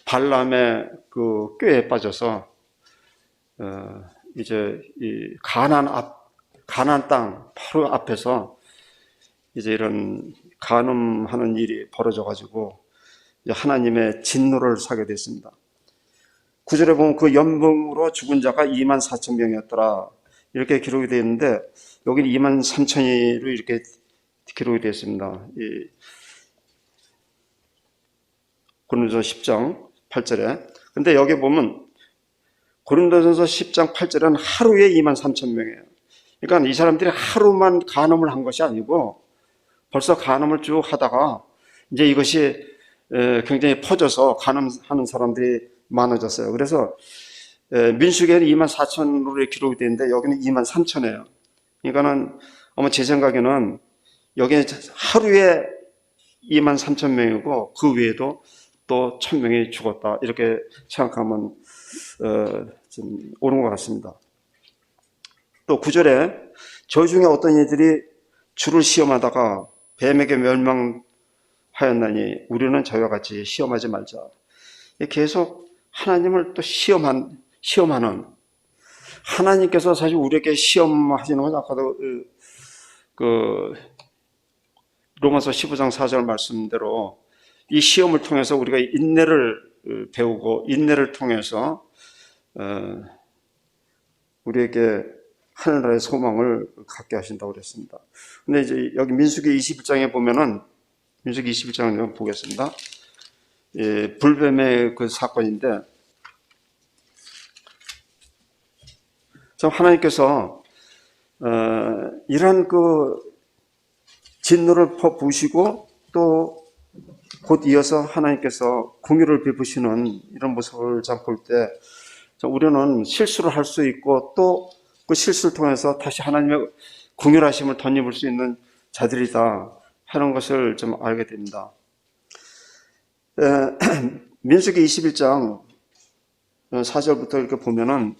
발람의 그 꾀에 빠져서 이제 이 가나안 땅 바로 앞에서 이제 이런 간음하는 일이 벌어져 가지고 하나님의 진노를 사게 됐습니다. 9절에 보면 그 연병으로 죽은 자가 24,000명이었더라 이렇게 기록이 되어 있는데 여기는 23,000으로 이렇게 기록이 되어 있습니다. 고린도서 10장 8절에. 근데 여기 보면 고린도전서 10장 8절은 하루에 23,000명이에요. 그러니까 이 사람들이 하루만 간음을 한 것이 아니고 벌써 간음을 쭉 하다가 이제 이것이 굉장히 퍼져서 간음하는 사람들이 많아졌어요. 그래서 민수기에는 24,000으로 기록이 되는데 여기는 23,000이에요. 그러니까는 아마 제 생각에는 여기는 하루에 23,000명이고 그 외에도 또 1,000명이 죽었다 이렇게 생각하면 좀 옳은 것 같습니다. 또 9절에 저희 중에 어떤 이들이 주를 시험하다가 뱀에게 멸망하였나니 우리는 저희와 같이 시험하지 말자. 계속 하나님을 또 시험하는 하나님께서 사실 우리에게 시험하시는 건 아까도 그 로마서 15장 4절 말씀대로 이 시험을 통해서 우리가 인내를 배우고 인내를 통해서 우리에게 하늘나라의 소망을 갖게 하신다고 그랬습니다. 근데 이제 여기 민수기 21장에 보면은 민수기 21장을 보겠습니다. 불뱀의 그 사건인데 참 하나님께서 이런 그 진노를 부으시고 또 곧 이어서 하나님께서 공의를 베푸시는 이런 모습을 볼 때 우리는 실수를 할 수 있고 또 그 실수를 통해서 다시 하나님의 긍휼하심을 덧입을 수 있는 자들이다 하는 것을 좀 알게 됩니다. 민수기 21장 4절부터 이렇게 보면은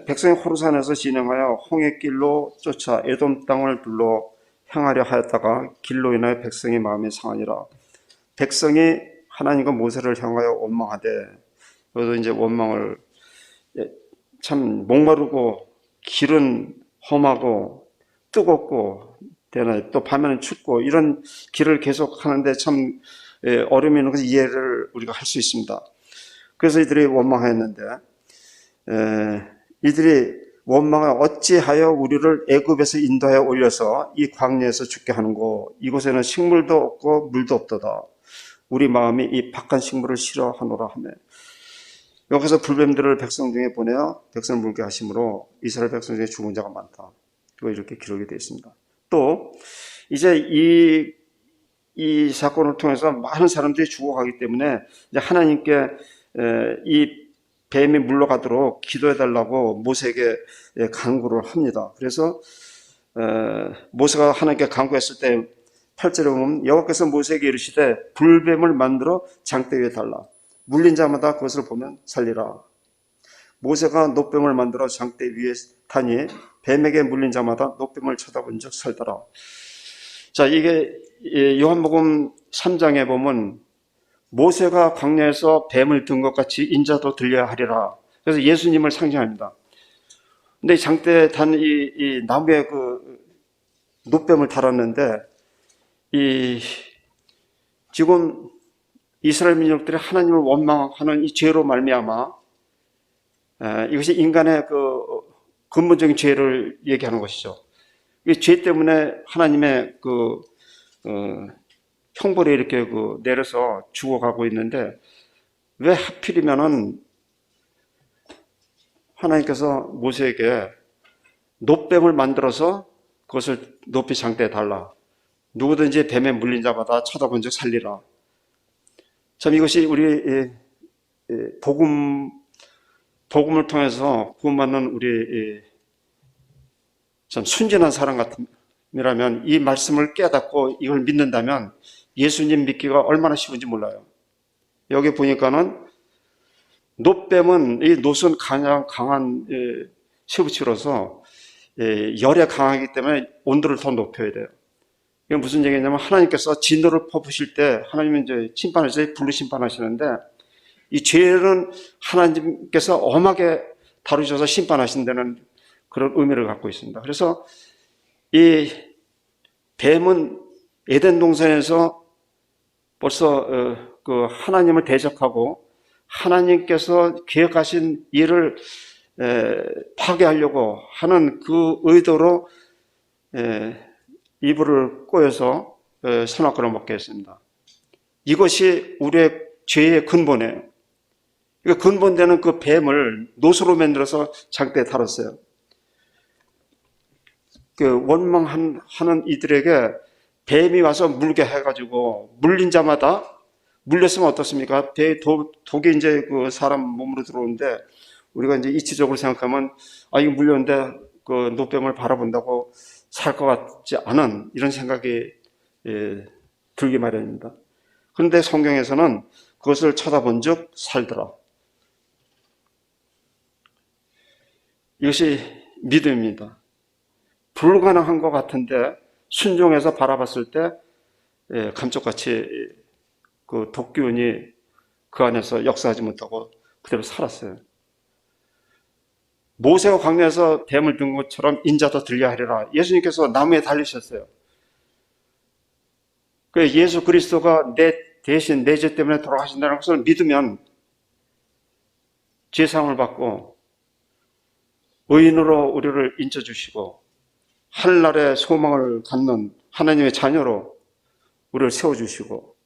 백성이 호르산에서 진행하여 홍해길로 쫓아 에돔 땅을 둘러 향하려 하였다가 길로 인하여 백성의 마음이 상하니라. 백성이 하나님과 모세를 향하여 원망하되 여기서 이제 원망을 참 목마르고 길은 험하고 뜨겁고 또 밤에는 춥고 이런 길을 계속 하는데 참 어려움이 있는 것을 이해를 우리가 할 수 있습니다. 그래서 이들이 원망하였는데 이들이 원망하여 어찌하여 우리를 애굽에서 인도하여 올려서 이 광야에서 죽게 하는고 이곳에는 식물도 없고 물도 없도다. 우리 마음이 이 박한 식물을 싫어하노라 하며 여기서 불뱀들을 백성 중에 보내어 백성을 물게 하심으로 이스라엘 백성 중에 죽은 자가 많다. 이렇게 기록이 되어 있습니다. 또 이제 이 이 사건을 통해서 많은 사람들이 죽어가기 때문에 이제 하나님께 이 뱀이 물러가도록 기도해달라고 모세에게 간구를 합니다. 그래서 모세가 하나님께 간구했을 때 8절에 보면 여호와께서 모세에게 이르시되 불뱀을 만들어 장대 위에 달라 물린 자마다 그것을 보면 살리라. 모세가 노뱀을 만들어 장대 위에 타니 뱀에게 물린 자마다 노뱀을 쳐다본 적 살더라. 자, 이게 요한복음 3장에 보면 모세가 광야에서 뱀을 든 것 같이 인자도 들려야 하리라. 그래서 예수님을 상징합니다. 근데 장대에 단 이 나무에 그 노뱀을 달았는데 지금 이스라엘 민족들이 하나님을 원망하는 이 죄로 말미암아 이것이 인간의 그 근본적인 죄를 얘기하는 것이죠. 이 죄 때문에 하나님의 형벌이 이렇게 내려서 죽어가고 있는데 왜 하필이면은 하나님께서 모세에게 노뱀을 만들어서 그것을 높이 장대에 달라. 누구든지 뱀에 물린 자마다 쳐다본 적 살리라. 참 이것이 우리 복음을 통해서 구원받는 우리 참 순진한 사람 같으면 이 말씀을 깨닫고 이걸 믿는다면 예수님 믿기가 얼마나 쉬운지 몰라요. 여기 보니까는 노뱀은 이 노선 강한 쇠붙이로서 열에 강하기 때문에 온도를 더 높여야 돼요. 이건 무슨 얘기냐면 하나님께서 진노를 퍼부실 때 하나님은 이제 심판하실 때 불로 심판하시는데 이 죄는 하나님께서 엄하게 다루셔서 심판하신다는 그런 의미를 갖고 있습니다. 그래서 이 뱀은 에덴 동산에서 벌써 그 하나님을 대적하고 하나님께서 계획하신 일을 파괴하려고 하는 그 의도로 이불을 꼬여서 선악과를 먹게 했습니다. 이것이 우리의 죄의 근본이에요. 근본되는 그 뱀을 노소로 만들어서 장대에 달았어요. 그 원망하는 이들에게 뱀이 와서 물게 해가지고 물린 자마다 물렸으면 어떻습니까? 독이 이제 그 사람 몸으로 들어오는데 우리가 이제 이치적으로 생각하면 이거 물렸는데 그 노뱀을 바라본다고 살 것 같지 않은 이런 생각이 들기 마련입니다. 그런데 성경에서는 그것을 쳐다본 적 살더라. 이것이 믿음입니다. 불가능한 것 같은데 순종해서 바라봤을 때 감쪽같이 그 독기운이 그 안에서 역사하지 못하고 그대로 살았어요. 모세가 광야에서 뱀을 든 것처럼 인자도 들려야 하리라. 예수님께서 나무에 달리셨어요. 예수 그리스도가 내 대신 내 죄 때문에 돌아가신다는 것을 믿으면 죄사함을 받고 의인으로 우리를 인쳐주시고 하늘나라의 소망을 갖는 하나님의 자녀로 우리를 세워주시고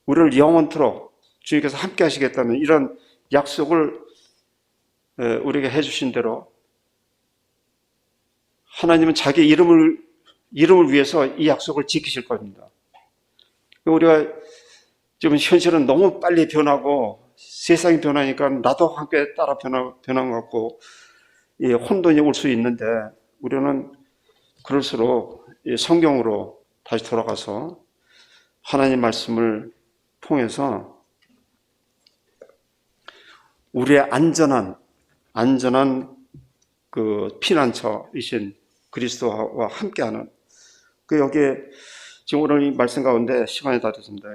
우리를 영원토록 주님께서 함께 하시겠다는 이런 약속을 우리에게 해주신 대로 하나님은 자기 이름을 위해서 이 약속을 지키실 겁니다. 우리가 지금 현실은 너무 빨리 변하고 세상이 변하니까 나도 함께 따라 변한 것 같고 혼돈이 올 수 있는데 우리는 그럴수록 성경으로 다시 돌아가서 하나님 말씀을 통해서 우리의 안전한 그 피난처이신 그리스도와 함께하는 여기에 지금 오늘 이 말씀 가운데 시간이 다 됐습니다.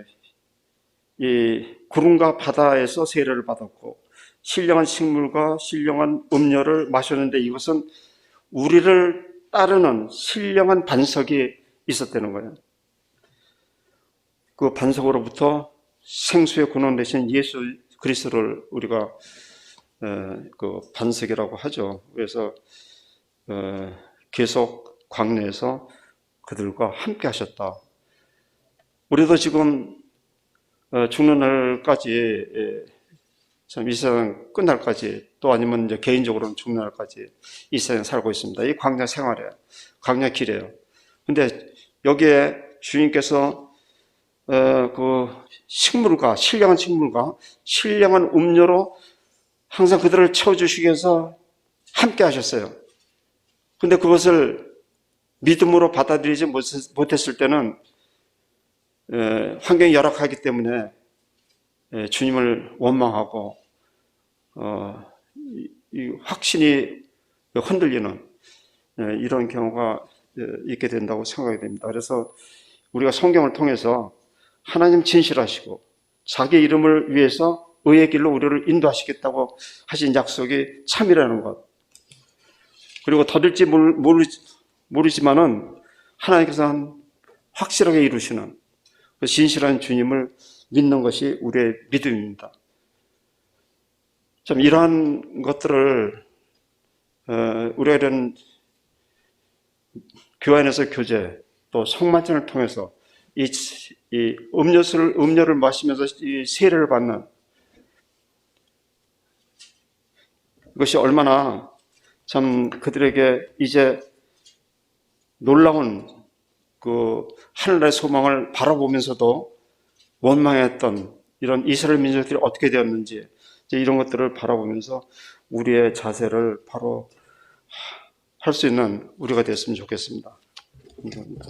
이 구름과 바다에서 세례를 받았고 신령한 식물과 신령한 음료를 마셨는데 이것은 우리를 따르는 신령한 반석이 있었다는 거예요. 그 반석으로부터 생수의 근원 되신 예수 그리스도를 우리가 그 반석이라고 하죠. 그래서 계속 광야에서 그들과 함께 하셨다. 우리도 지금 죽는 날까지 참 이 세상 끝날까지 또 아니면 이제 개인적으로는 죽는 날까지 이 세상에 살고 있습니다. 이 광야 생활이에요. 광야 길이에요. 근데 여기에 주님께서 그 식물과 신령한 음료로 항상 그들을 채워주시기 위해서 함께 하셨어요. 근데 그것을 믿음으로 받아들이지 못했을 때는 환경이 열악하기 때문에 주님을 원망하고 이 확신이 흔들리는 이런 경우가 있게 된다고 생각이 됩니다. 그래서 우리가 성경을 통해서 하나님 진실하시고 자기 이름을 위해서 의의 길로 우리를 인도하시겠다고 하신 약속이 참이라는 것, 그리고 더딜지 모르지만은 하나님께서는 확실하게 이루시는 그 진실한 주님을 믿는 것이 우리의 믿음입니다. 참 이러한 것들을 우리가 이런 교회 안에서 교제 또 성만찬을 통해서 이 음료를 마시면서 이 세례를 받는 이것이 얼마나 참 그들에게 이제 놀라운 그 하늘의 소망을 바라보면서도 원망했던 이런 이스라엘 민족들이 어떻게 되었는지 이런 것들을 바라보면서 우리의 자세를 바로 할 수 있는 우리가 됐으면 좋겠습니다. 감사합니다.